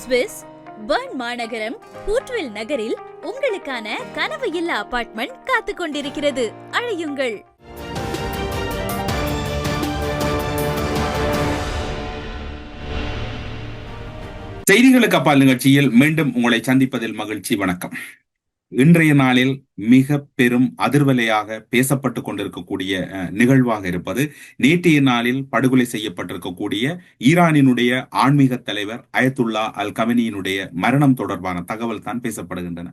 Swiss Berne மாநகரம் ஹூட்வில் நகரில் உங்களுக்கான கனவு இல்ல அபார்ட்மெண்ட் காத்துக் கொண்டிருக்கிறது. அழையுங்கள். செய்திகளுக்கு அப்பால் நிகழ்ச்சியில் மீண்டும் உங்களை சந்திப்பதில் மகிழ்ச்சி. வணக்கம். இன்றைய நாளில் மிக பெரும் அதிர்வலையாக பேசப்பட்டு கொண்டிருக்கக்கூடிய நிகழ்வாக இருப்பது நேற்றைய நாளில் படுகொலை செய்யப்பட்டிருக்கக்கூடிய ஈரானினுடைய ஆன்மீக தலைவர் அயத்துல்லா அல் கமெனியினுடைய மரணம் தொடர்பான தகவல் தான் பேசப்படுகின்றன.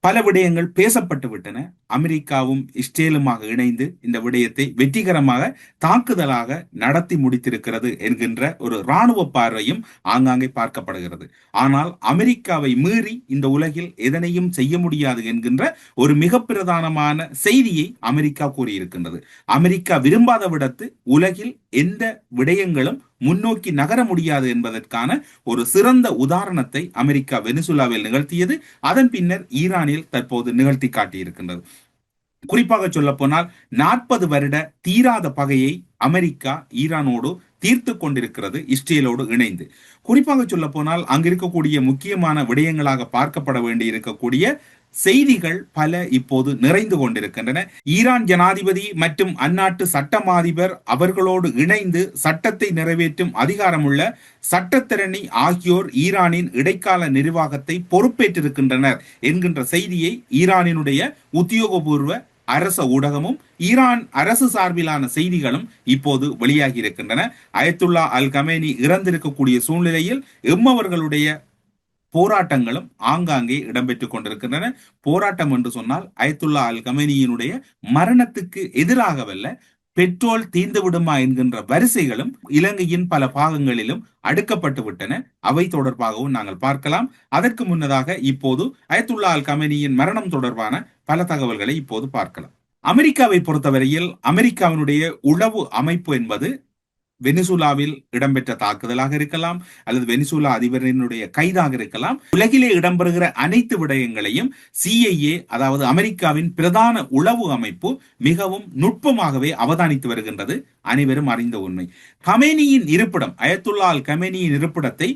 பல விடயங்கள் பேசப்பட்டு விட்டன. அமெரிக்காவும் இஸ்ரேலுமாக இணைந்து இந்த விடயத்தை வெற்றிகரமாக தாக்குதலாக நடத்தி முடித்திருக்கிறது என்கின்ற ஒரு இராணுவ பார்வையும் ஆங்காங்கே பார்க்கப்படுகிறது. ஆனால் அமெரிக்காவை மீறி இந்த உலகில் எதனையும் செய்ய முடியாது என்கின்ற ஒரு மிக பிரதானமான செய்தியை அமெரிக்கா கூறியிருக்கின்றது. அமெரிக்கா விரும்பாத விடத்து உலகில் எந்த விடயங்களும் முன்னோக்கி நகர முடியாது என்பதற்கான ஒரு சிறந்த உதாரணத்தை அமெரிக்கா வெனிசுலாவில் நிகழ்த்தியது. அதன் பின்னர் ஈரானில் தற்போது நிகழ்த்தி காட்டியிருக்கின்றது. குறிப்பாக சொல்ல போனால் 40 வருட தீராத பகையை அமெரிக்கா ஈரானோடு தீர்த்து கொண்டிருக்கிறது, இஸ்ரேலோடு இணைந்து. குறிப்பாக சொல்ல போனால் அங்கு இருக்கக்கூடிய முக்கியமான விடயங்களாக பார்க்கப்பட வேண்டி இருக்கக்கூடிய செய்திகள் பல இப்போது நிறைந்து கொண்டிருக்கின்றன. ஈரான் ஜனாதிபதி மற்றும் அந்நாட்டு சட்டமாதிபர் அவர்களோடு இணைந்து சட்டத்தை நிறைவேற்றும் அதிகாரமுள்ள சட்டத்திரணி ஆகியோர் ஈரானின் இடைக்கால நிர்வாகத்தை பொறுப்பேற்றிருக்கின்றனர் என்கின்ற செய்தியை ஈரானினுடைய உத்தியோகபூர்வ அரச ஊடகமும் ஈரான் அரசு சார்பிலான செய்திகளும் இப்போது வெளியாகி இருக்கின்றன. அயத்துல்லா அல் கமேனி இறந்திருக்கக்கூடிய சூழ்நிலையில் எம்மவர்களுடைய போராட்டங்களும் ஆங்காங்கே இடம்பெற்றுக் கொண்டிருக்கின்றன. போராட்டம் என்று சொன்னால் அயத்துல்லா அல் கமேனியினுடைய மரணத்துக்கு எதிராகவல்ல, பெட்ரோல் தீர்ந்து விடுமா என்கின்ற வரிசைகளும் இலங்கையின் பல பாகங்களிலும் அடுக்கப்பட்டு விட்டன. அவை தொடர்பாகவும் நாங்கள் பார்க்கலாம். அதற்கு முன்னதாக இப்போது அயத்துல்லா அல் கமேனியின் மரணம் தொடர்பான பல தகவல்களை இப்போது பார்க்கலாம். அமெரிக்காவை பொறுத்தவரையில் அமெரிக்காவினுடைய உளவு அமைப்பு என்பது வெனிசுலாவில் இடம்பெற்ற தாக்குதலாக இருக்கலாம், அல்லது வெனிசுலா அதிபரினுடைய கைதாக இருக்கலாம். உலகிலே இடம்பெறுகிற அனைத்து விடயங்களையும் CIA, அதாவது அமெரிக்காவின் பிரதான உளவு அமைப்பு மிகவும் நுட்பமாகவே அவதானித்து வருகின்றது. அனைவரும் அறிந்த உண்மை. கமேனியின் இருப்பிடம், அயத்துல்லா அல் கமேனியின் இருப்பிடத்தை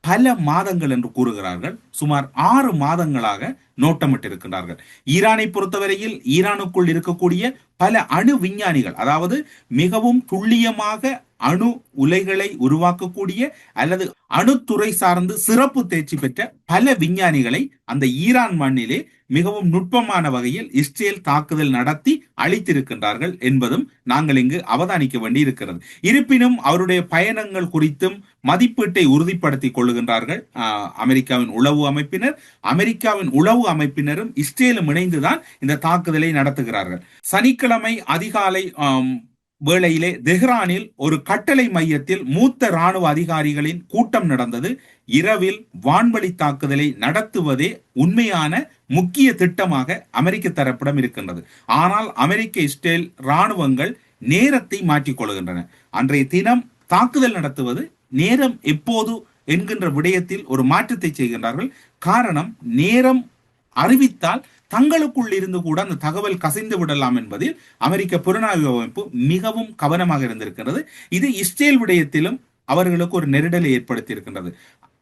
பல மாதங்கள் என்று கூறுகிறார்கள். சுமார் 6 மாதங்களாக நோட்டமிட்டிருக்கிறார்கள். ஈரானை பொறுத்தவரையில் ஈரானுக்குள் இருக்கக்கூடிய பல அணு விஞ்ஞானிகள், அதாவது மிகவும் துல்லியமாக அணு உலைகளை உருவாக்கக்கூடிய அல்லது அணுத்துறை சார்ந்து சிறப்பு தேர்ச்சி பெற்ற பல விஞ்ஞானிகளை அந்த ஈரான் மண்ணிலே மிகவும் நுட்பமான வகையில் இஸ்ரேல் தாக்குதல் நடத்தி அழித்திருக்கின்றார்கள் என்பதும் நாங்கள் இங்கு அவதானிக்க வேண்டி இருக்கிறது. இருப்பினும் அவருடைய பயணங்கள் குறித்தும் மதிப்பீட்டை உறுதிப்படுத்திக் கொள்ளுகின்றார்கள் அமெரிக்காவின் உளவு அமைப்பினர். அமெரிக்காவின் உளவு அமைப்பினரும் இஸ்ரேலும் இணைந்துதான் இந்த தாக்குதலை நடத்துகிறார்கள். சனிக்கிழமை அதிகாலை வேளையிலே தெஹ்ரானில் ஒரு கட்டளை மையத்தில் மூத்த இராணுவ அதிகாரிகளின் கூட்டம் நடந்தது. இரவில் வான்வழி தாக்குதலை நடத்துவதே உண்மையான முக்கிய திட்டமாக அமெரிக்க தரப்பிடம் இருக்கின்றது. ஆனால் அமெரிக்க இஸ்ரேல் இராணுவங்கள் நேரத்தை மாற்றிக் கொள்கின்றன. அன்றைய தினம் தாக்குதல் நடத்துவது நேரம் எப்போது என்கின்ற விடயத்தில் ஒரு மாற்றத்தை செய்கின்றார்கள். காரணம், நேரம் அறிவித்தால் தங்களுக்குள் இருந்து கூட அந்த தகவல் கசிந்து விடலாம் என்பதில் அமெரிக்க புலனாய்வு அமைப்பு மிகவும் கவனமாக இருந்திருக்கிறது. இது இஸ்ரேல் விடயத்திலும் அவர்களுக்கு ஒரு நெருடலை ஏற்படுத்தி இருக்கின்றது.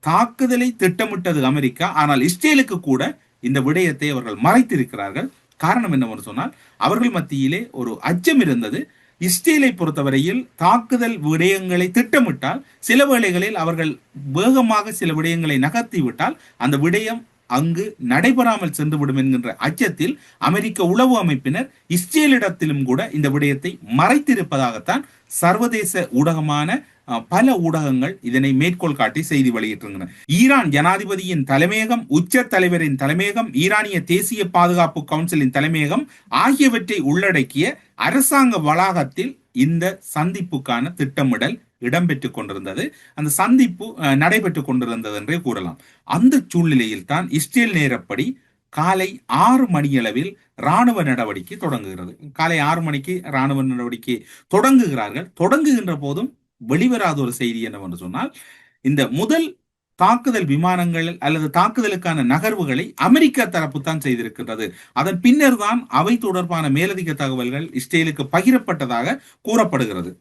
தாக்குதலை திட்டமிட்டது அமெரிக்கா, ஆனால் இஸ்ரேலுக்கு கூட இந்த விடயத்தை அவர்கள் மறைத்திருக்கிறார்கள். காரணம் என்னவென்று சொன்னால், அவர்கள் மத்தியிலே ஒரு அச்சம் இருந்தது. இஸ்ரேலை பொறுத்தவரையில் தாக்குதல் விடயங்களை திட்டமிட்டால் சில வேளைகளில் அவர்கள் வேகமாக சில விடயங்களை நகர்த்தி விட்டால் அந்த விடயம் அங்கு நடைபெறாமல் சென்றுவிடும் என்கின்ற அச்சத்தில் அமெரிக்க உளவு அமைப்பினர் இஸ்ரேலிடத்திலும் கூட இந்த விடயத்தை மறைத்திருப்பதாகத்தான் சர்வதேச ஊடகமான பல ஊடகங்கள் இதனை மேற்கோள் காட்டி செய்தி வெளியிட்டிருந்தன. ஈரான் ஜனாதிபதியின் தலைமையகம், உச்ச தலைவரின் தலைமையகம், ஈரானிய தேசிய பாதுகாப்பு கவுன்சிலின் தலைமையகம் ஆகியவற்றை உள்ளடக்கிய அரசாங்க வளாகத்தில் இந்த சந்திப்புக்கான திட்டமிடல் இடம்பெற்றுக் கொண்டிருந்தது. அந்த சந்திப்பு நடைபெற்றுக் கொண்டிருந்தது என்றே கூறலாம். அந்த சூழ்நிலையில் தான் இஸ்ரேல் நேரப்படி காலை 6 மணியளவில் இராணுவ நடவடிக்கை தொடங்குகிறது. காலை 6 மணிக்கு இராணுவ நடவடிக்கை தொடங்குகிறார்கள். தொடங்குகின்ற போதும் வெளிவராத ஒரு செய்தி என்னவென்று சொன்னால், இந்த முதல் தாக்குதல் விமானங்கள் அல்லது தாக்குதலுக்கான நகர்வுகளை அமெரிக்கா தரப்பு தான் செய்திருக்கின்றது. அதன் பின்னர் தான் அவை தொடர்பான மேலதிக தகவல்கள் இஸ்ரேலுக்கு பகிரப்பட்டதாக கூறப்படுகிறது.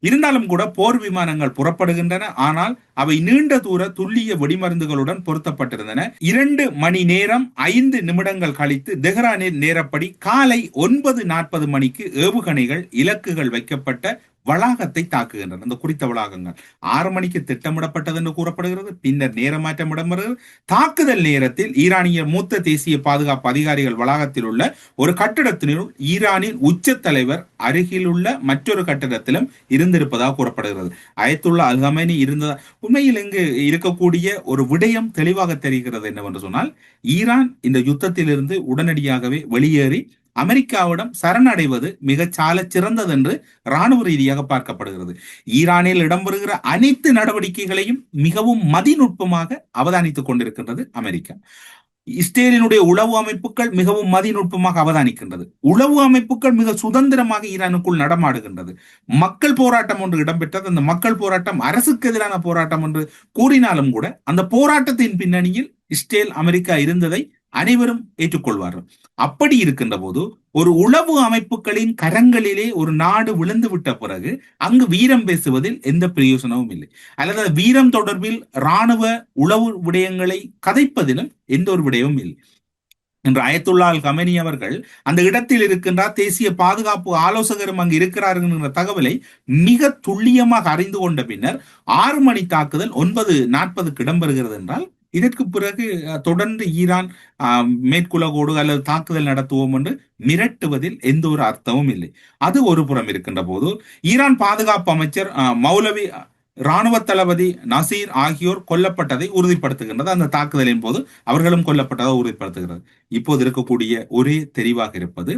இருந்தாலும் கூட போர் விமானங்கள் புறப்படுகின்றன. ஆனால் அவை நீண்ட தூர துல்லிய வெடிமருந்துகளுடன் பொருத்தப்பட்டிருந்தன. 2 மணி நேரம் 5 நிமிடங்கள் கழித்து தெஹ்ரானில் நேரப்படி காலை 9:40 மணிக்கு ஏவுகணைகள் இலக்குகள் வைக்கப்பட்ட வளாகத்தை தாக்குகின்றன. அந்த குறித்த வளாகங்கள் 6 மணிக்கு திட்டமிடப்பட்டது என்று கூறப்படுகிறது. பின்னர் நேரமாற்றம் இடம்பெறுகிறது. தாக்குதல் நேரத்தில் ஈரானிய மூத்த தேசிய பாதுகாப்பு அதிகாரிகள் வளாகத்தில் உள்ள ஒரு கட்டிடத்தினுள் ஈரானின் உச்ச தலைவர் அருகில் உள்ள மற்றொரு கட்டிடத்திலும் இருந்திருப்பதாக கூறப்படுகிறது. அயத்துல்லா அல் ஹமேனி இருந்ததா? உண்மையில் இங்கு இருக்கக்கூடிய ஒரு விடயம் தெளிவாக தெரிகிறது என்னவென்று சொன்னால், ஈரான் இந்த யுத்தத்திலிருந்து உடனடியாகவே வெளியேறி அமெரிக்காவிடம் சரணடைவது மிக சால சிறந்தது என்று இராணுவ ரீதியாக பார்க்கப்படுகிறது. ஈரானில் இடம்பெறுகிற அனைத்து நடவடிக்கைகளையும் மிகவும் மதிநுட்பமாக அவதானித்துக் கொண்டிருக்கின்றது அமெரிக்கா. இஸ்ரேலினுடைய உளவு அமைப்புகள் மிகவும் மதிநுட்பமாக அவதானிக்கின்றது. உளவு அமைப்புகள் மிக சுதந்திரமாக ஈரானுக்குள் நடமாடுகின்றது. மக்கள் போராட்டம் ஒன்று இடம்பெற்றது. அந்த மக்கள் போராட்டம் அரசுக்கு எதிரான போராட்டம் என்று கூறினாலும் கூட அந்த போராட்டத்தின் பின்னணியில் இஸ்ரேல் அமெரிக்கா இருந்ததை அனைவரும் ஏற்றுக்கொள்வார்கள். அப்படி இருக்கின்ற போது ஒரு உளவு அமைப்புகளின் கரங்களிலே ஒரு நாடு விழுந்து விட்ட பிறகு அங்கு வீரம் பேசுவதில் எந்த பிரயோசனமும் இல்லை, அல்லது வீரம் தொடர்பில் இராணுவ உளவு விடயங்களை கதைப்பதிலும் எந்த ஒரு விடயமும் இல்லை என்று அயத்துல்லா அல் கமேனி அவர்கள் அந்த இடத்தில் இருக்கின்றார். தேசிய பாதுகாப்பு ஆலோசகரும் அங்கு இருக்கிறார்கள் என்ற தகவலை மிக துல்லியமாக அறிந்து கொண்ட பின்னர் 6 மணி தாக்குதல் 9:40 இடம்பெறுகிறது என்றால், இதற்கு பிறகு தொடர்ந்து ஈரான் மேற்குலகோடு அல்லது தாக்குதல் நடத்துவோம் என்று மிரட்டுவதில் எந்த ஒரு அர்த்தமும் இல்லை. அது ஒரு புறம் இருக்கின்ற போது, ஈரான் பாதுகாப்பு அமைச்சர் மௌலவி இராணுவ தளபதி நசீர் ஆகியோர் கொல்லப்பட்டதை உறுதிப்படுத்துகின்றது. அந்த தாக்குதலின் போது அவர்களும் கொல்லப்பட்டதை உறுதிப்படுத்துகிறது. இப்போது இருக்கக்கூடிய ஒரே தெரிவாக இருப்பது,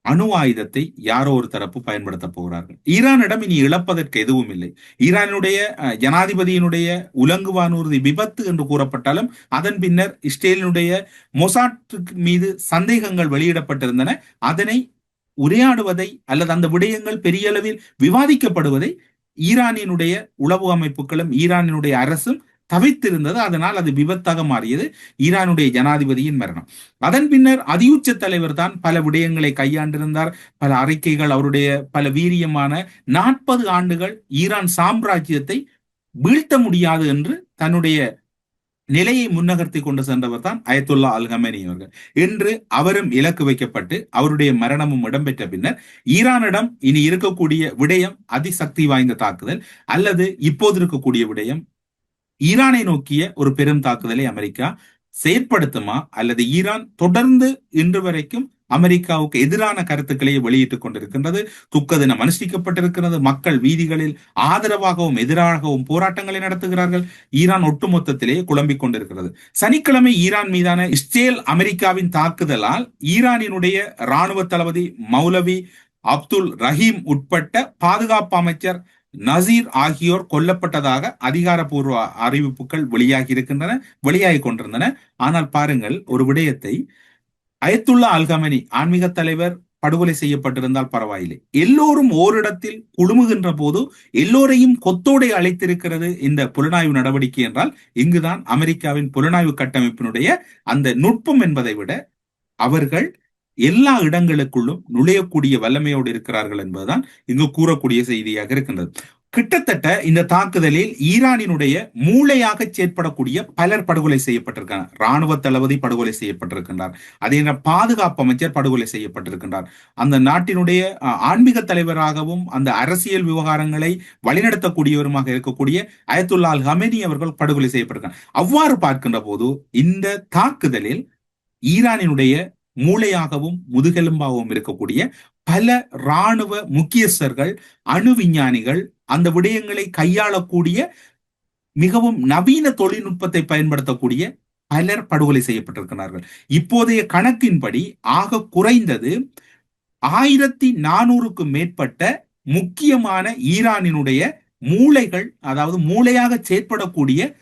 அணு ஆயுதத்தை யாரோ ஒரு தரப்பு பயன்படுத்த போகிறார்கள். ஈரானிடம் இனி இழப்பதற்கு எதுவும் இல்லை. ஈரானுடைய ஜனாதிபதியினுடைய உலங்கு வானூர்தி விபத்து என்று கூறப்பட்டாலும் அதன் பின்னர் இஸ்ரேலினுடைய மொசாட் மீது சந்தேகங்கள் வெளியிடப்பட்டிருந்தன. அதனை உரையாடுவதை அல்லது அந்த விடயங்கள் பெரிய அளவில் விவாதிக்கப்படுவதை ஈரானினுடைய உளவு அமைப்புகளும் ஈரானினுடைய அரசும் தவிர்த்திருந்தது. அதனால் அது விபத்தாக மாறியது ஈரானுடைய ஜனாதிபதியின் மரணம். அதன் பின்னர் அதியுச்ச தலைவர் தான் பல விடயங்களை கையாண்டிருந்தார். பல அறிக்கைகள், அவருடைய பல வீரியமான 40 ஆண்டுகள் ஈரான் சாம்ராஜ்யத்தை வீழ்த்த முடியாது என்று தன்னுடைய நிலையை முன்னகர்த்தி கொண்டு சென்றவர் தான் அயத்துல்லா அல் ஹமேனி அவர்கள். என்று அவரும் இலக்கு வைக்கப்பட்டு அவருடைய மரணமும் இடம்பெற்ற பின்னர் ஈரானிடம் இனி இருக்கக்கூடிய விடயம் அதிசக்தி வாய்ந்த தாக்குதல், அல்லது இப்போது இருக்கக்கூடிய விடயம் ஈரானை நோக்கிய ஒரு பெரும் தாக்குதலை அமெரிக்கா செயற்படுத்துமா, அல்லது ஈரான் தொடர்ந்து இன்று வரைக்கும் அமெரிக்காவுக்கு எதிரான கருத்துக்களை வெளியிட்டுக் கொண்டிருக்கின்றது. துக்க தினம் அனுஷ்டிக்கப்பட்டிருக்கிறது. மக்கள் வீதிகளில் ஆதரவாகவும் எதிராகவும் போராட்டங்களை நடத்துகிறார்கள். ஈரான் ஒட்டுமொத்தத்திலேயே குழம்பிக் கொண்டிருக்கிறது. சனிக்கிழமை ஈரான் மீதான இஸ்ரேல் அமெரிக்காவின் தாக்குதலால் ஈரானினுடைய இராணுவ தளபதி மௌலவி அப்துல் ரஹீம் உட்பட்ட பாதுகாப்பு அமைச்சர் நசீர் ஆகியோர் கொல்லப்பட்டதாக அதிகாரப்பூர்வ அறிவிப்புகள் வெளியாகி கொண்டிருந்தன. ஆனால் பாருங்கள், ஒரு விடயத்தை, அயத்துல்லா அல் கமேனி ஆன்மீக தலைவர் படுகொலை செய்யப்பட்டிருந்தால் பரவாயில்லை, எல்லோரும் ஓரிடத்தில் குழுமுகின்ற போது எல்லோரையும் கொத்தோடை அழைத்திருக்கிறது இந்த புலனாய்வு நடவடிக்கை என்றால், இங்குதான் அமெரிக்காவின் புலனாய்வு கட்டமைப்பினுடைய அந்த நுட்பம் என்பதை விட அவர்கள் எல்லா இடங்களுக்குள்ளும் நுழையக்கூடிய வல்லமையோடு இருக்கிறார்கள் என்பதுதான் இங்கு கூறக்கூடிய செய்தியாக இருக்கின்றது. கிட்டத்தட்ட இந்த தாக்குதலில் ஈரானினுடைய மூளையாக செயற்படக்கூடிய பலர் படுகொலை செய்யப்பட்டிருக்கிறார். இராணுவ தளபதி படுகொலை செய்யப்பட்டிருக்கின்றார். அதே பாதுகாப்பு அமைச்சர் படுகொலை செய்யப்பட்டிருக்கின்றார். அந்த நாட்டினுடைய ஆன்மீக தலைவராகவும் அந்த அரசியல் விவகாரங்களை வழிநடத்தக்கூடியவருமாக இருக்கக்கூடிய அயத்துல்லா அல் ஹமேனி அவர்கள் படுகொலை செய்யப்பட்டிருக்கிறார். அவ்வாறு பார்க்கின்ற போது இந்த தாக்குதலில் ஈரானினுடைய மூளையாகவும் முதுகெலும்பாகவும் இருக்கக்கூடிய பல இராணுவ முக்கியஸ்தர்கள், அணு விஞ்ஞானிகள், அந்த விடயங்களை கையாளக்கூடிய மிகவும் நவீன தொழில்நுட்பத்தை பயன்படுத்தக்கூடிய பலர் படுகொலை செய்யப்பட்டிருக்கிறார்கள். இப்போதைய கணக்கின்படி ஆக குறைந்தது 1400க்கும் மேற்பட்ட முக்கியமான ஈரானினுடைய மூளைகள், அதாவது மூளையாக செயற்படக்கூடிய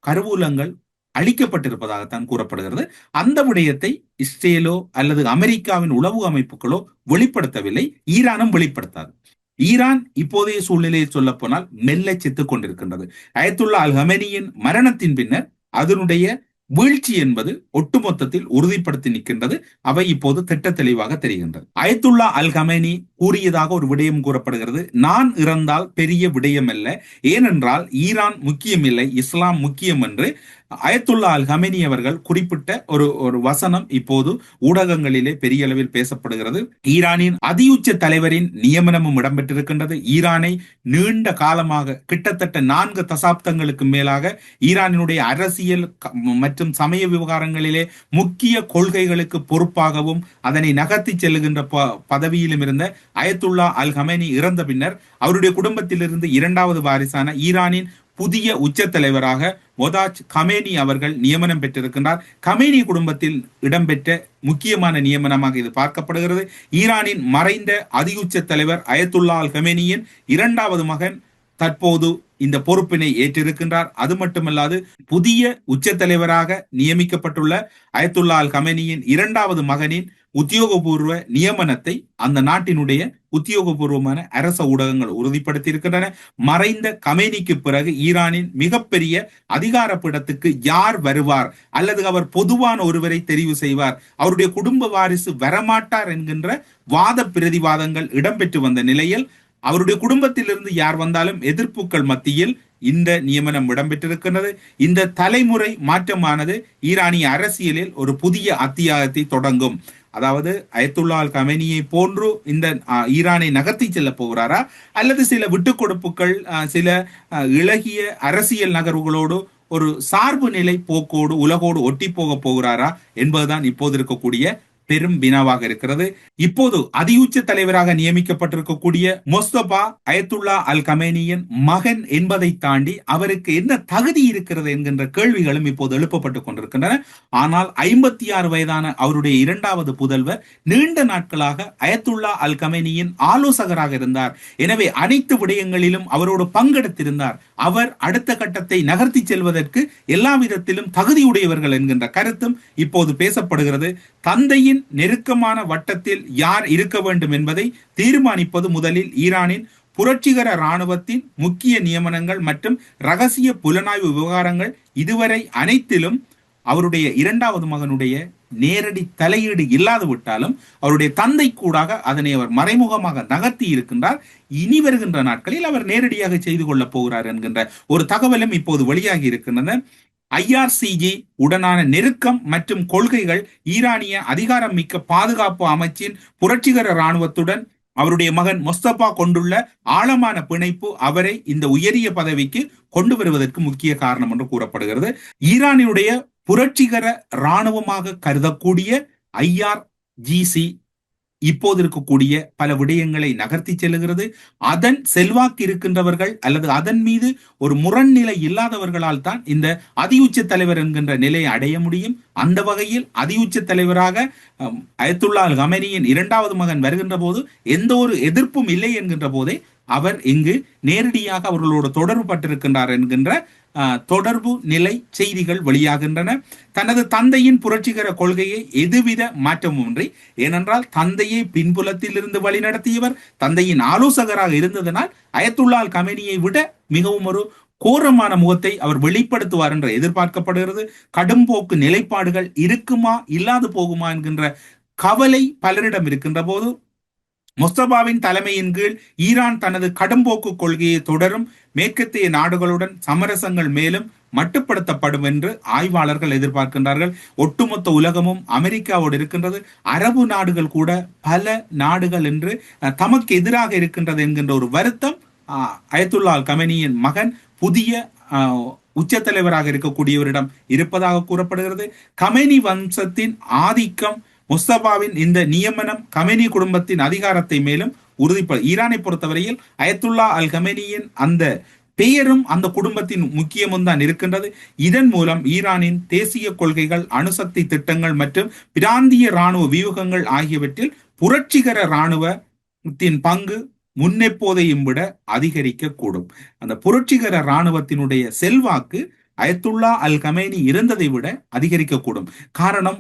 கருவூலங்கள் அளிக்கப்பட்டிருப்பதாகத்தான் கூறப்படுகிறது. அந்த விடயத்தை இஸ்ரேலோ அல்லது அமெரிக்காவின் உளவு அமைப்புகளோ வெளிப்படுத்தவில்லை. ஈரானும் வெளிப்படுத்தாது. ஈரான் இப்போதைய சூழ்நிலையை சொல்ல போனால் மெல்ல செத்துக் கொண்டிருக்கின்றது. அயத்துல்லா அல் ஹமேனியின் மரணத்தின் பின்னர் அதனுடைய வீழ்ச்சி என்பது ஒட்டுமொத்தத்தில் உறுதிப்படுத்தி நிற்கின்றது. அவை இப்போது திட்ட தெளிவாக தெரிகின்றது. அயத்துல்லா அல் கமேனி கூறியதாக ஒரு விடயம் கூறப்படுகிறது. நான் இறந்தால் பெரிய விடயம் அல்ல, ஏனென்றால் ஈரான் முக்கியம் இல்லை, இஸ்லாம் முக்கியம் என்று அயத்துல்லா அல் கமேனி அவர்கள் குறிப்பிட்ட ஒரு வசனம் இப்போது ஊடகங்களிலே பெரிய அளவில் பேசப்படுகிறது. ஈரானின் அதியுச்ச தலைவரின் நியமனமும் இடம்பெற்றிருக்கின்றது. ஈரானை நீண்ட காலமாக கிட்டத்தட்ட 4 தசாப்தங்களுக்கு மேலாக ஈரானினுடைய அரசியல் மற்றும் சமய விவகாரங்களிலே முக்கிய கொள்கைகளுக்கு பொறுப்பாகவும் அதனை நகர்த்தி செல்லுகின்ற பதவியிலும் இருந்த அயத்துல்லா அல் கமேனி இறந்த பின்னர் அவருடைய குடும்பத்திலிருந்து 2வது வாரிசான ஈரானின் புதிய உச்ச தலைவராக மொதாஜ் கமேனி அவர்கள் நியமனம் பெற்றிருக்கின்றார். கமேனி குடும்பத்தில் இடம்பெற்ற முக்கியமான நியமனமாக இது பார்க்கப்படுகிறது. ஈரானின் மறைந்த அதியுச்ச தலைவர் அயத்துல்லா அல் கமேனியின் 2வது மகன் தற்போது இந்த பொறுப்பினை ஏற்றிருக்கின்றார். அது மட்டுமல்லாது புதிய உச்ச தலைவராக நியமிக்கப்பட்டுள்ள அயத்துல்லா அல் கமேனியின் 2வது மகனின் உத்தியோகபூர்வ நியமனத்தை அந்த நாட்டினுடைய உத்தியோகபூர்வமான அரச ஊடகங்கள் உறுதிப்படுத்தி இருக்கின்றன. மறைந்த கமேனிக்கு பிறகு ஈரானின் மிகப்பெரிய அதிகார பீடத்துக்கு யார் வருவார் அல்லது அவர் பொதுவான ஒருவரை தெரிவு செய்வார், அவருடைய குடும்ப வாரிசு வரமாட்டார் என்கின்ற வாத பிரதிவாதங்கள் இடம்பெற்று வந்த நிலையில் அவருடைய குடும்பத்திலிருந்து யார் வந்தாலும் எதிர்ப்புகள் மத்தியில் இந்த நியமனம் இடம்பெற்றிருக்கிறது. இந்த தலைமுறை மாற்றமானது ஈரானிய அரசியலில் ஒரு புதிய அத்தியாயத்தை தொடங்கும். அதாவது அயத்துல்லா அல் கமேனியை போன்று இந்த ஈரானை நகர்த்தி செல்ல போகிறாரா அல்லது சில விட்டுக் கொடுப்புகள், சில இளகிய அரசியல் நகர்வுகளோடு ஒரு சார்பு நிலை போக்கோடு உலகோடு ஒட்டி போக போகிறாரா என்பதுதான் இப்போது இருக்கக்கூடிய பெரும் வினாவாக இருக்கிறது. இப்போது அதியுச்ச தலைவராக நியமிக்கப்பட்டிருக்கக்கூடிய மொஸ்தபா அயத்துல்லா அல் கமேனியின் மகன் என்பதை தாண்டி அவருக்கு என்ன தகுதி இருக்கிறது என்கின்ற கேள்விகளும் இப்போது எழுப்பப்பட்டுக் கொண்டிருக்கின்றன. ஆனால் 56 வயதான அவருடைய 2வது புதல்வர் நீண்ட நாட்களாக அயத்துல்லா அல் கமேனியின் ஆலோசகராக இருந்தார். எனவே அனைத்து விடயங்களிலும் அவரோடு பங்கெடுத்திருந்தார். அவர் அடுத்த கட்டத்தை நகர்த்தி செல்வதற்கு எல்லா விதத்திலும் தகுதியுடையவர்கள் என்கின்ற கருத்தும் இப்போது பேசப்படுகிறது. தந்தையின் நெருக்கமான வட்டத்தில் யார் இருக்க வேண்டும் என்பதை தீர்மானிப்பது முதலில் ஈரானின் புரட்சிகர இராணுவத்தின் முக்கிய நியமனங்கள் மற்றும் ரகசிய புலனாய்வு விவகாரங்கள். இதுவரை அனைத்திலும் அவருடைய 2வது மகனுடைய நேரடி தலையீடு இல்லாது விட்டாலும் அவருடைய தந்தை கூடாக அதனை அவர் மறைமுகமாக நகர்த்தி இருக்கின்றார். இனி வருகின்ற நாட்களில் அவர் நேரடியாக செய்து கொள்ளப் போகிறார் என்கின்ற ஒரு தகவலும் இப்போது வெளியாகி இருக்கின்றன. IRCG உடனான நெருக்கம் மற்றும் கொள்கைகள் ஈரானிய அதிகாரம் மிக்க பாதுகாப்பு அமைச்சின் புரட்சிகர இராணுவத்துடன் அவருடைய மகன் மொஸ்தபா கொண்டுள்ள ஆழமான பிணைப்பு அவரை இந்த உயரிய பதவிக்கு கொண்டு வருவதற்கு முக்கிய காரணம் என்று கூறப்படுகிறது. ஈரானினுடைய புரட்சிகர இராணுவமாக கருதக்கூடிய IRGC இப்போது இருக்கக்கூடிய பல விடயங்களை நகர்த்தி செல்லுகிறது. அதன் செல்வாக்கு இருக்கின்றவர்கள் அல்லது அதன் மீது ஒரு முரண்நிலை இல்லாதவர்களால் தான் இந்த அதியுச்ச தலைவர் என்கின்ற நிலையை அடைய முடியும். அந்த வகையில் அதியுச்ச தலைவராக அயத்துல்லா அல் கமேனியின் 2வது மகன் வருகின்ற போது எந்த ஒரு எதிர்ப்பும் இல்லை என்கின்ற போதே அவர் இங்கு நேரடியாக அவர்களோடு தொடர்பு பட்டிருக்கின்றார் என்கின்ற தொடர்பு நிலை செய்திகள் வெளியாகின்றன. தனது தந்தையின் புரட்சிகர கொள்கையை எதுவித மாற்றமுமின்றி, ஏனென்றால் தந்தையை பின்புலத்தில் இருந்து வழிநடத்தியவர், தந்தையின் ஆலோசகராக இருந்ததனால் அயத்துல்லா அல் கமேனியை விட மிகவும் ஒரு கோரமான முகத்தை அவர் வெளிப்படுத்துவார் என்று எதிர்பார்க்கப்படுகிறது. கடும்போக்கு நிலைப்பாடுகள் இருக்குமா இல்லாது போகுமா என்கின்ற கவலை பலரிடம் இருக்கின்ற போது மொஸ்தபாவின் தலைமையின் கீழ் ஈரான் தனது கடும்போக்கு கொள்கையை தொடரும். மேற்கத்திய நாடுகளுடன் சமரசங்கள் மேலும் மட்டுப்படுத்தப்படும் என்று ஆய்வாளர்கள் எதிர்பார்க்கின்றார்கள். ஒட்டுமொத்த உலகமும் அமெரிக்காவோடு இருக்கின்றது. அரபு நாடுகள் கூட பல நாடுகள் என்று தமக்கு எதிராக இருக்கின்றது என்கின்ற ஒரு வருத்தம் அயத்துல்லா அல் கமேனியின் மகன் புதிய உச்ச தலைவராக இருக்கக்கூடியவரிடம் இருப்பதாக கூறப்படுகிறது. கமேனி வம்சத்தின் ஆதிக்கம், முஸ்தபாவின் இந்த நியமனம் கமேனி குடும்பத்தின் அதிகாரத்தை மேலும் ஈரானை பொறுத்தவரையில் அயத்துல்லா அல் கமேனியின் அந்த பெயரும் அந்த குடும்பத்தின் முக்கியமும் தான் இருக்கின்றது. இதன் மூலம் ஈரானின் தேசிய கொள்கைகள், அணுசக்தி திட்டங்கள் மற்றும் பிராந்திய இராணுவ வியூகங்கள் ஆகியவற்றில் புரட்சிகர இராணுவத்தின் பங்கு முன்னெப்போதையும் விட அதிகரிக்க கூடும். அந்த புரட்சிகர இராணுவத்தினுடைய செல்வாக்கு அயத்துல்லா அல் கமேனி இருந்ததை விட அதிகரிக்கக்கூடும். காரணம்,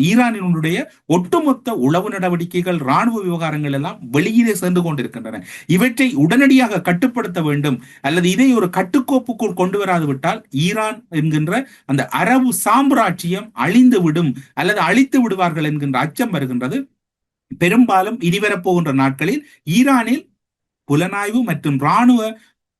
ஈரானினுடைய ஒட்டுமொத்த உளவு நடவடிக்கைகள், ராணுவ விவகாரங்கள் எல்லாம் வெளியிலே சென்று கொண்டிருக்கின்றன. இவற்றை உடனடியாக கட்டுப்படுத்த வேண்டும், அல்லது இதை ஒரு கட்டுக்கோப்புக்குள் கொண்டு வராது விட்டால் ஈரான் என்கின்ற அந்த அரபு சாம்ராஜ்யம் அழிந்து விடும் அல்லது அழித்து விடுவார்கள் என்கின்ற அச்சம் வருகின்றது. பெரும்பாலும் இனிவரப்போகின்ற நாட்களில் ஈரானில் புலனாய்வு மற்றும் இராணுவ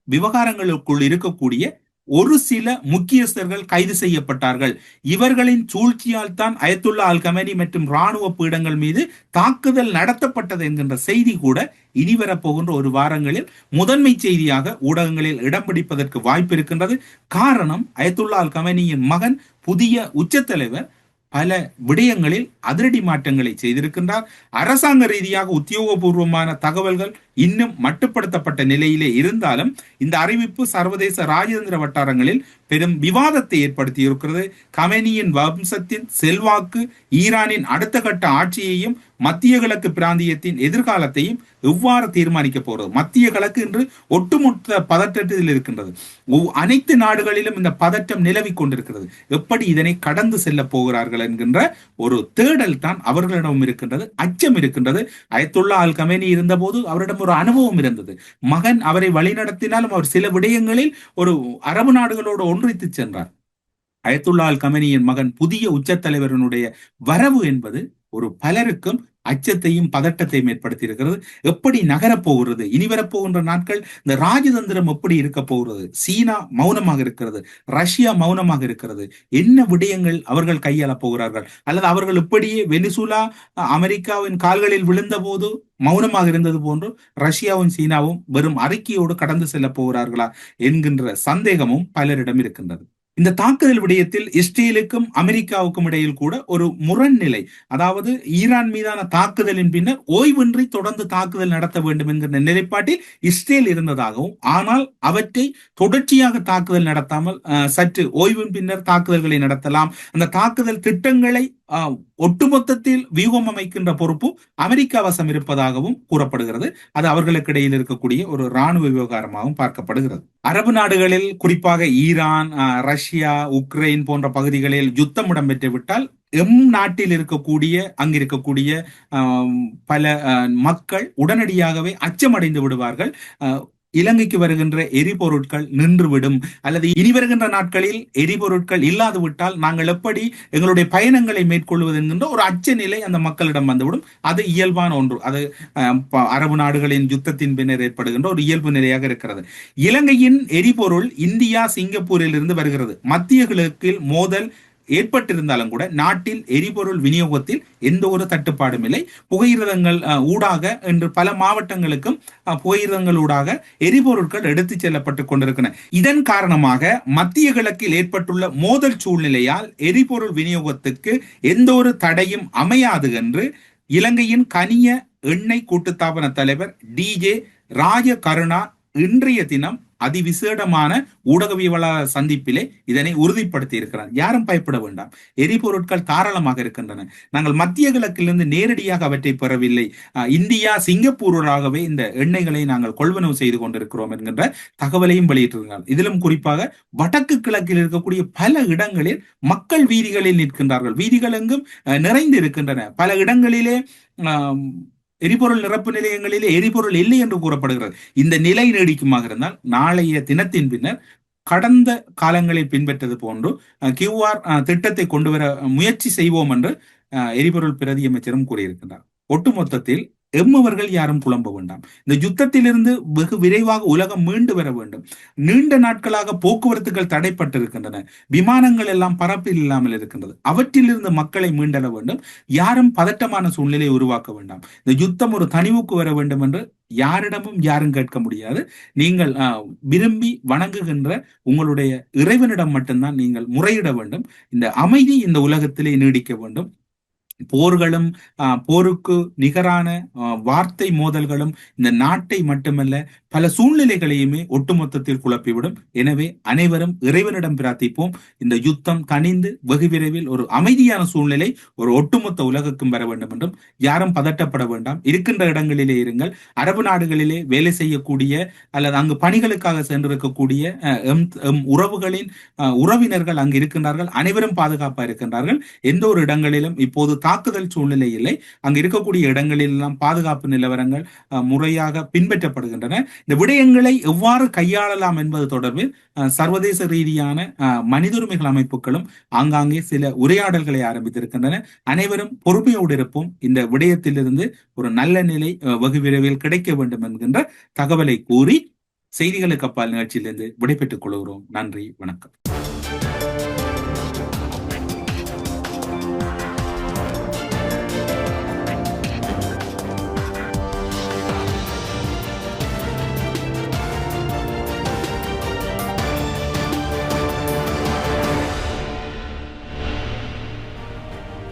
விவகாரங்களுக்குள் இருக்கக்கூடிய ஒரு சில முக்கியஸ்தர்கள் கைது செய்யப்பட்டார்கள். இவர்களின் சூழ்ச்சியால் தான் அயத்துல்லா அல் கமேனி மற்றும் இராணுவ பீடங்கள் மீது தாக்குதல் நடத்தப்பட்டது என்கின்ற செய்தி கூட இனிவரப்போகின்ற ஒரு வாரங்களில் முதன்மை செய்தியாக ஊடகங்களில் இடம் பிடிப்பதற்கு வாய்ப்பு இருக்கின்றது. காரணம், அயத்துல்லா அல் கமேனியின் மகன் புதிய உச்சத்தலைவர் பல விடயங்களில் அதிரடி மாற்றங்களை செய்திருக்கின்றார். அரசாங்க ரீதியாக உத்தியோகபூர்வமான தகவல்கள் இன்னும் மட்டுப்படுத்தப்பட்ட நிலையிலே இருந்தாலும் இந்த அறிவிப்பு சர்வதேச ராஜதந்திர வட்டாரங்களில் பெரும் விவாதத்தை ஏற்படுத்தி இருக்கிறது. கமேனியின் வம்சத்தின் செல்வாக்கு ஈரானின் அடுத்த கட்ட ஆட்சியையும் மத்திய கிழக்கு பிராந்தியத்தின் எதிர்காலத்தையும் எவ்வாறு தீர்மானிக்க போகிறது? மத்திய கிழக்கு என்று ஒட்டுமொத்த பதற்றத்தில் இருக்கின்றது. அனைத்து நாடுகளிலும் இந்த பதற்றம் நிலவி கொண்டிருக்கிறது. எப்படி இதனை கடந்து செல்ல போகிறார்கள் என்கின்ற ஒரு தேடல் தான் அவர்களிடம் இருக்கின்றது, அச்சம் இருக்கின்றது. அயத்துல்லா அல் கமேனி இருந்தபோது அவரிடம் ஒரு அனுபவம் இருந்தது. மகன் அவரை வழிநடத்தினாலும் அவர் சில விடயங்களில் ஒரு அரபு நாடுகளோடு ஒன்றித்து சென்றார். அயத்துல்லா அல் கமேனியின் மகன் புதிய உச்சத்தலைவரனுடைய வரவு என்பது ஒரு பலருக்கும் அச்சத்தையும் பதட்டத்தையும் ஏற்படுத்தி இருக்கிறது. எப்படி நகரப் போகிறது, இனி வரப்போகின்ற நாட்கள் இந்த ராஜதந்திரம் எப்படி இருக்க போகிறது? சீனா மௌனமாக இருக்கிறது, ரஷ்யா மௌனமாக இருக்கிறது. என்ன விடயங்கள் அவர்கள் கையாளப் போகிறார்கள்? அல்லது அவர்கள் இப்படியே வெனிசுலா அமெரிக்காவின் கால்களில் விழுந்த போது மௌனமாக இருந்தது போன்று ரஷ்யாவும் சீனாவும் வெறும் அறிக்கையோடு கடந்து செல்ல போகிறார்களா என்கின்ற சந்தேகமும் பலரிடம் இருக்கின்றது. இந்த தாக்குதல் விடயத்தில் இஸ்ரேலுக்கும் அமெரிக்காவுக்கும் இடையில் கூட ஒரு முரண்நிலை, அதாவது ஈரான் மீதான தாக்குதலின் பின்னர் ஓய்வின்றி தொடர்ந்து தாக்குதல் நடத்த வேண்டும் என்கிற நிலைப்பாட்டில் இஸ்ரேல் இருந்ததாகவும், ஆனால் அவற்றை தொடர்ச்சியாக தாக்குதல் நடத்தாமல் சற்று ஓய்வின் பின்னர் தாக்குதல்களை நடத்தலாம், அந்த தாக்குதல் திட்டங்களை ஒட்டுமொத்தத்தில் வியூகம் அமைக்கின்ற பொறுப்பு அமெரிக்கா வசம் இருப்பதாகவும் கூறப்படுகிறது. அது அவர்களுக்கு இடையில் இருக்கக்கூடிய ஒரு இராணுவ விவகாரமாகவும் பார்க்கப்படுகிறது. அரபு நாடுகளில் குறிப்பாக ஈரான், ரஷ்யா, உக்ரைன் போன்ற பகுதிகளில் யுத்தம் இடம்பெற்று விட்டால் நாட்டில் இருக்கக்கூடிய அங்கிருக்கக்கூடிய பல மக்கள் உடனடியாகவே அச்சமடைந்து விடுவார்கள். இலங்கைக்கு வருகின்ற எரிபொருட்கள் நின்றுவிடும், அல்லது இனி வருகின்ற நாட்களில் எரிபொருட்கள் இல்லாது விட்டால் நாங்கள் எப்படி எங்களுடைய பயணங்களை மேற்கொள்வது என்கின்ற ஒரு அச்ச நிலை அந்த மக்களிடம் வந்துவிடும். அது இயல்பான ஒன்று. அது அரபு நாடுகளின் யுத்தத்தின் பின்னர் ஏற்படுகின்ற ஒரு இயல்பு நிலையாக இருக்கிறது. இலங்கையின் எரிபொருள் இந்தியா, சிங்கப்பூரில் இருந்து வருகிறது. மத்திய கிழக்கில் மோதல் ஏற்பட்டிருந்தாலும் கூட நாட்டில் எரிபொருள் விநியோகத்தில் எந்த ஒரு தட்டுப்பாடும் இல்லை. புகையிரதங்கள் ஊடாக என்று பல மாவட்டங்களுக்கும் புகையிரதங்கள் ஊடாக எரிபொருட்கள் எடுத்துச் செல்லப்பட்டுக் கொண்டிருக்கின்றன. இதன் காரணமாக மத்திய கிழக்கில் ஏற்பட்டுள்ள மோதல் சூழ்நிலையால் எரிபொருள் விநியோகத்துக்கு எந்த ஒரு தடையும் அமையாது என்று இலங்கையின் கனிய எண்ணெய் கூட்டுத்தாபன தலைவர் DJ ராஜ கருணா இன்றைய தினம் அதிவிசேடமான ஊடகவியலாளர் சந்திப்பிலே இதனை உறுதிப்படுத்தி இருக்கிறார். யாரும் பயப்பட வேண்டாம், எரிபொருட்கள் தாராளமாக இருக்கின்றன. நாங்கள் மத்திய கிழக்கிலிருந்து நேரடியாக அவற்றை பெறவில்லை, இந்தியா, சிங்கப்பூராகவே இந்த எண்ணெய்களை நாங்கள் கொள்வனவு செய்து கொண்டிருக்கிறோம் என்கின்ற தகவலையும் வெளியிட்டிருக்கிறார். இதிலும் குறிப்பாக வடக்கு கிழக்கில் இருக்கக்கூடிய பல இடங்களில் மக்கள் வீதிகளில் நிற்கின்றார்கள். வீதிகள் எங்கும் நிறைந்து இருக்கின்றன. பல இடங்களிலே எரிபொருள் நிரப்பு நிலையங்களிலே எரிபொருள் இல்லை என்று கூறப்படுகிறது. இந்த நிலை நீடிக்குமாக இருந்தால் நாளைய தினத்தின் பின்னர் கடந்த காலங்களில் பின்பற்றது போன்று QR திட்டத்தை கொண்டு வர முயற்சி செய்வோம் என்று எரிபொருள் பிரதி அமைச்சரும் கூறியிருக்கின்றார். ஒட்டுமொத்தத்தில் எம்மவர்கள் யாரும் குழம்ப வேண்டாம். இந்த யுத்தத்திலிருந்து வெகு விரைவாக உலகம் மீண்டு வர வேண்டும். நீண்ட நாட்களாக போக்குவரத்துகள் தடைப்பட்டிருக்கின்றன, விமானங்கள் எல்லாம் பரப்பில் இல்லாமல் இருக்கின்றது. அவற்றிலிருந்து மக்களை மீண்டெழ வேண்டும். யாரும் பதட்டமான சூழ்நிலையை உருவாக்க வேண்டாம். இந்த யுத்தம் ஒரு தனிவுக்கு வர வேண்டும் என்று யாரிடமும் யாரும் கேட்க முடியாது. நீங்கள் விரும்பி வணங்குகின்ற உங்களுடைய இறைவனிடம் மட்டும்தான் நீங்கள் முறையிட வேண்டும். இந்த அமைதி இந்த உலகத்திலே நீடிக்க வேண்டும். போர்களும் போருக்கு நிகரான வார்த்தை மோதல்களும் இந்த நாட்டை மட்டுமல்ல பல சூழ்நிலைகளையுமே ஒட்டுமொத்தத்தில் குழப்பிவிடும். எனவே அனைவரும் இறைவனிடம் பிரார்த்திப்போம், இந்த யுத்தம் தணிந்து வெகு விரைவில் ஒரு அமைதியான சூழ்நிலை ஒரு ஒட்டுமொத்த உலகுக்கும் வர வேண்டும் என்றும், யாரும் பதட்டப்பட வேண்டாம், இருக்கின்ற இடங்களிலே இருங்கள். அரபு நாடுகளிலே வேலை செய்யக்கூடிய அல்லது அங்கு பணிகளுக்காக சென்றிருக்கக்கூடிய எம் உறவுகளின் உறவினர்கள் அங்கு இருக்கின்றார்கள். அனைவரும் பாதுகாப்பாக இருக்கின்றார்கள். எந்த ஒரு இடங்களிலும் இப்போது தாக்குதல் சூழ்நிலை இல்லை. அங்கு இருக்கக்கூடிய இடங்களிலெல்லாம் பாதுகாப்பு நிலவரங்கள் முறையாக பின்பற்றப்படுகின்றன. இந்த விடயங்களை எவ்வாறு கையாளலாம் என்பது தொடர்பில் சர்வதேச ரீதியான மனித உரிமைகள் அமைப்புகளும் ஆங்காங்கே சில உரையாடல்களை ஆரம்பித்திருக்கின்றன. அனைவரும் பொறுமையோடு இருப்போம். இந்த விடயத்திலிருந்து ஒரு நல்ல நிலை வெகு விரைவில் கிடைக்க வேண்டும் என்கின்ற தகவலை கூறி செய்திகளுக்கு அப்பால் நிகழ்ச்சியிலிருந்து விடைபெற்றுக் கொள்கிறோம். நன்றி, வணக்கம்.